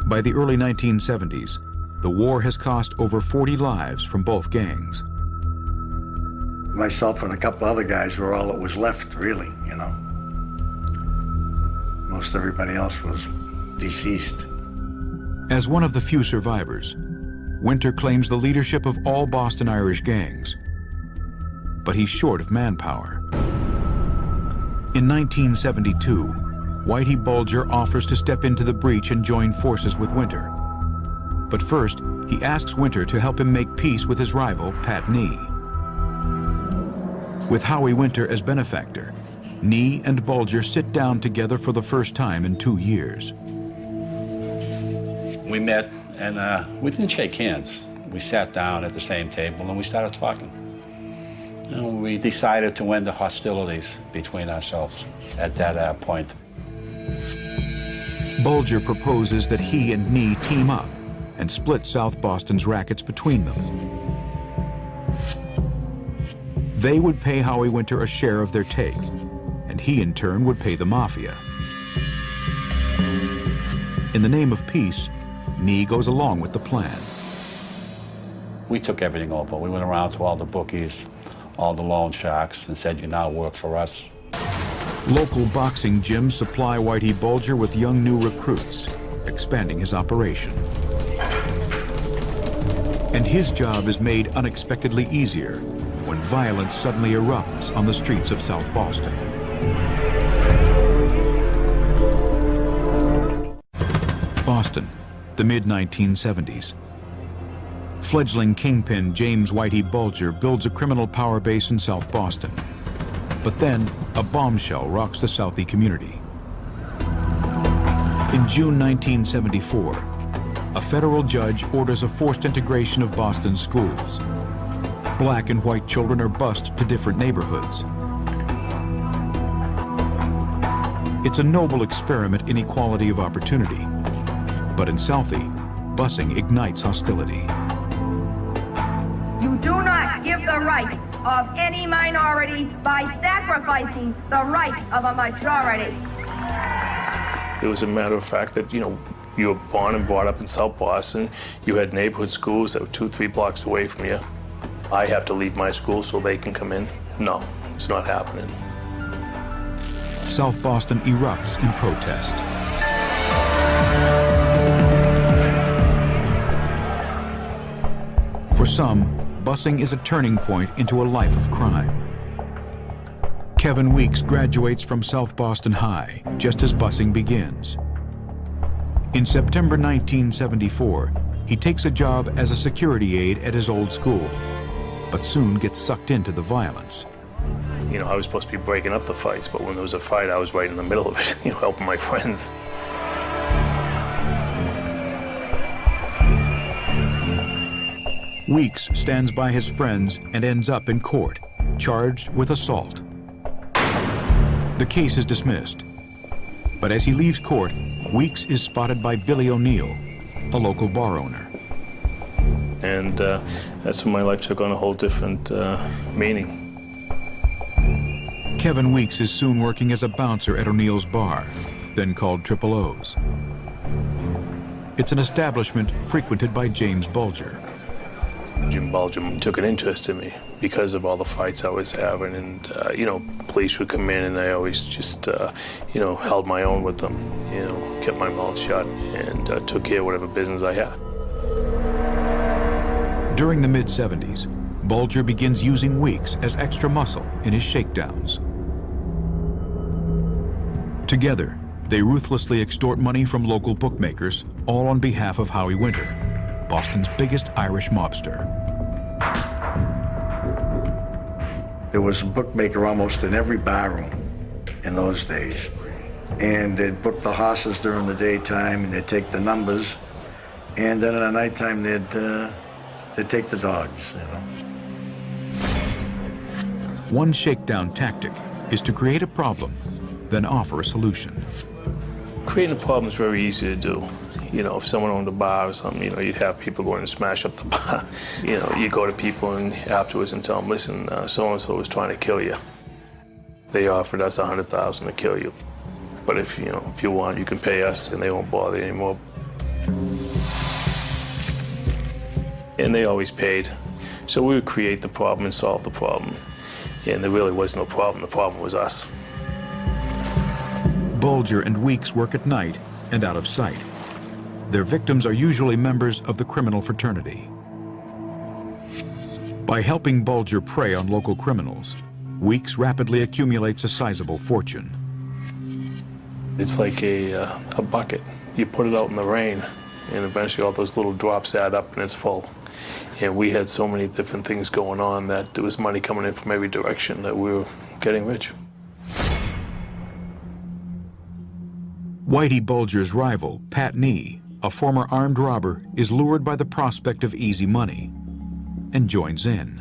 By the early 1970s, the war has cost over 40 lives from both gangs. Myself and a couple other guys were all that was left, really, you know. Most everybody else was deceased. As one of the few survivors, Winter claims the leadership of all Boston Irish gangs. But he's short of manpower. In 1972, Whitey Bulger offers to step into the breach and join forces with Winter. But first, he asks Winter to help him make peace with his rival, Pat Nee. With Howie Winter as benefactor, Nee and Bulger sit down together for the first time in 2 years. We met and we didn't shake hands. We sat down at the same table and we started talking. And we decided to end the hostilities between ourselves at that point. Bulger proposes that he and Nee team up and split South Boston's rackets between them. They would pay Howie Winter a share of their take, and he in turn would pay the mafia. In the name of peace, Nee goes along with the plan. We took everything over. We went around to all the bookies, all the loan sharks, and said, "You now work for us." Local boxing gyms supply Whitey Bulger with young new recruits, expanding his operation. And his job is made unexpectedly easier when violence suddenly erupts on the streets of South Boston. Boston, the mid-1970s. Fledgling kingpin James Whitey Bulger builds a criminal power base in South Boston. But then, a bombshell rocks the Southie community. In June 1974, a federal judge orders a forced integration of Boston's schools. Black and white children are bused to different neighborhoods. It's a noble experiment in equality of opportunity. But in Southie, busing ignites hostility. You do not give the right of any minority by sacrificing the right of a majority. It was a matter of fact that, you were born and brought up in South Boston. You had neighborhood schools that were 2-3 blocks away from you. I have to leave my school so they can come in. No, it's not happening. South Boston erupts in protest. For some, busing is a turning point into a life of crime. Kevin Weeks graduates from South Boston High just as busing begins. In September 1974, he takes a job as a security aide at his old school, but soon gets sucked into the violence. I was supposed to be breaking up the fights, but when there was a fight, I was right in the middle of it, helping my friends. Weeks stands by his friends and ends up in court, charged with assault. The case is dismissed. But as he leaves court, Weeks is spotted by Billy O'Neill, a local bar owner. And that's when my life took on a whole different meaning. Kevin Weeks is soon working as a bouncer at O'Neill's bar, then called Triple O's. It's an establishment frequented by James Bulger. Jim Bulger took an interest in me because of all the fights I was having, and police would come in, and I always just held my own with them, kept my mouth shut, and took care of whatever business I had. During the mid-70s, Bulger begins using Weeks as extra muscle in his shakedowns. Together, they ruthlessly extort money from local bookmakers, all on behalf of Howie Winter, Boston's biggest Irish mobster. There was a bookmaker almost in every bar room in those days. And they'd book the horses during the daytime, and they'd take the numbers. And then in the nighttime, they'd take the dogs, One shakedown tactic is to create a problem, then offer a solution. Creating a problem is very easy to do. If someone owned a bar or something, you'd have people go in and smash up the bar. You go to people and afterwards and tell them, listen, so-and-so was trying to kill you. They offered us $100,000 to kill you. But if you want, you can pay us and they won't bother you anymore. And they always paid. So we would create the problem and solve the problem. And there really was no problem. The problem was us. Bulger and Weeks work at night and out of sight. Their victims are usually members of the criminal fraternity. By helping Bulger prey on local criminals, Weeks rapidly accumulates a sizable fortune. It's like a bucket. You put it out in the rain, and eventually all those little drops add up and it's full. And we had so many different things going on that there was money coming in from every direction that we were getting rich. Whitey Bulger's rival, Pat Nee, a former armed robber, is lured by the prospect of easy money and joins in.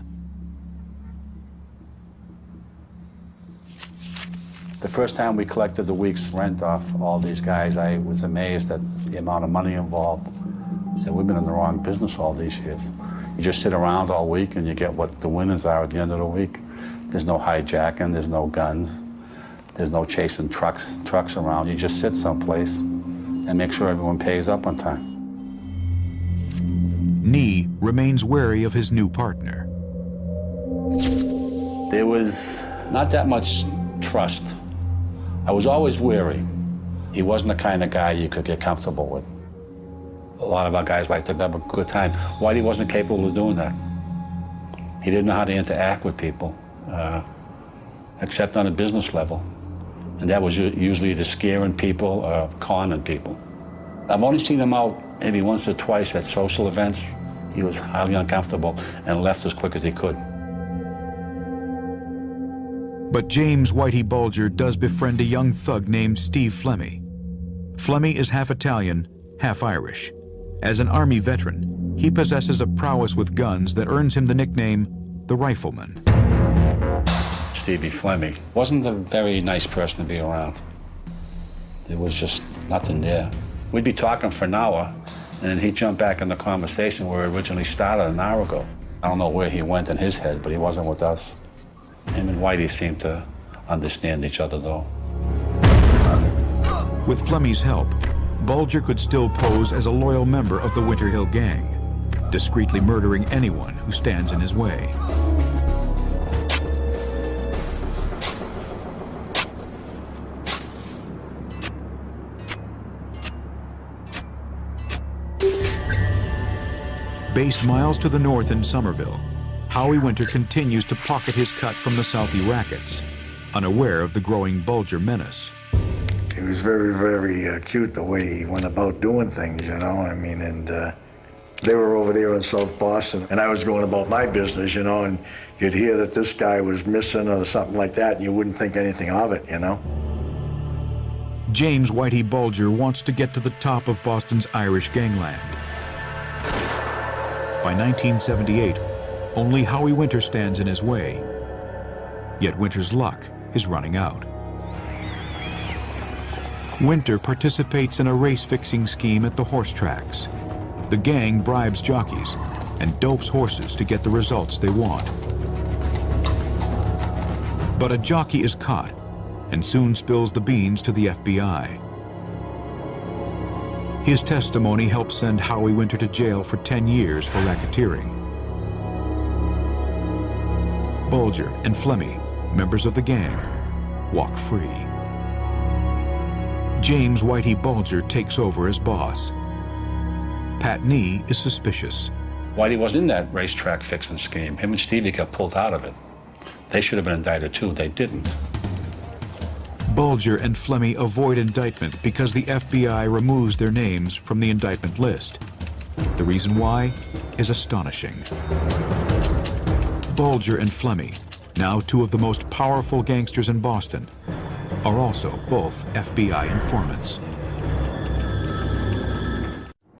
The first time we collected the week's rent off all these guys, I was amazed at the amount of money involved. I said, we've been in the wrong business all these years. You just sit around all week and you get what the winners are at the end of the week. There's no hijacking, there's no guns, there's no chasing trucks around. You just sit someplace and make sure everyone pays up on time. Nee remains wary of his new partner. There was not that much trust. I was always wary. He wasn't the kind of guy you could get comfortable with. A lot of our guys like to have a good time. Whitey wasn't capable of doing that. He didn't know how to interact with people, except on a business level. And that was usually either scaring people or conning people. I've only seen him out maybe once or twice at social events. He was highly uncomfortable and left as quick as he could. But James Whitey Bulger does befriend a young thug named Steve Flemmy. Flemmy is half Italian, half Irish. As an Army veteran, he possesses a prowess with guns that earns him the nickname the Rifleman. Stevie Flemmy wasn't a very nice person to be around. There was just nothing there. We'd be talking for an hour, and then he'd jump back in the conversation where it originally started an hour ago. I don't know where he went in his head, but he wasn't with us. Him and Whitey seemed to understand each other, though. With Flemmy's help, Bulger could still pose as a loyal member of the Winter Hill Gang, discreetly murdering anyone who stands in his way. Based miles to the north in Somerville, Howie Winter continues to pocket his cut from the Southie rackets, unaware of the growing Bulger menace. He was very, very cute the way he went about doing things, you know, I mean, and they were over there in South Boston, and I was going about my business, you know, and you'd hear that this guy was missing or something like that, and you wouldn't think anything of it, you know. James Whitey Bulger wants to get to the top of Boston's Irish gangland. By 1978, only Howie Winter stands in his way. Yet Winter's luck is running out. Winter participates in a race-fixing scheme at the horse tracks. The gang bribes jockeys and dopes horses to get the results they want. But a jockey is caught and soon spills the beans to the FBI. His testimony helps send Howie Winter to jail for 10 years for racketeering. Bulger and Flemmy, members of the gang, walk free. James Whitey Bulger takes over as boss. Pat Nee is suspicious. Whitey was in that racetrack fixing scheme. Him and Stevie got pulled out of it. They should have been indicted too. They didn't. Bulger and Flemmy avoid indictment because the FBI removes their names from the indictment list. The reason why is astonishing. Bulger and Flemmy, now two of the most powerful gangsters in Boston, are also both FBI informants.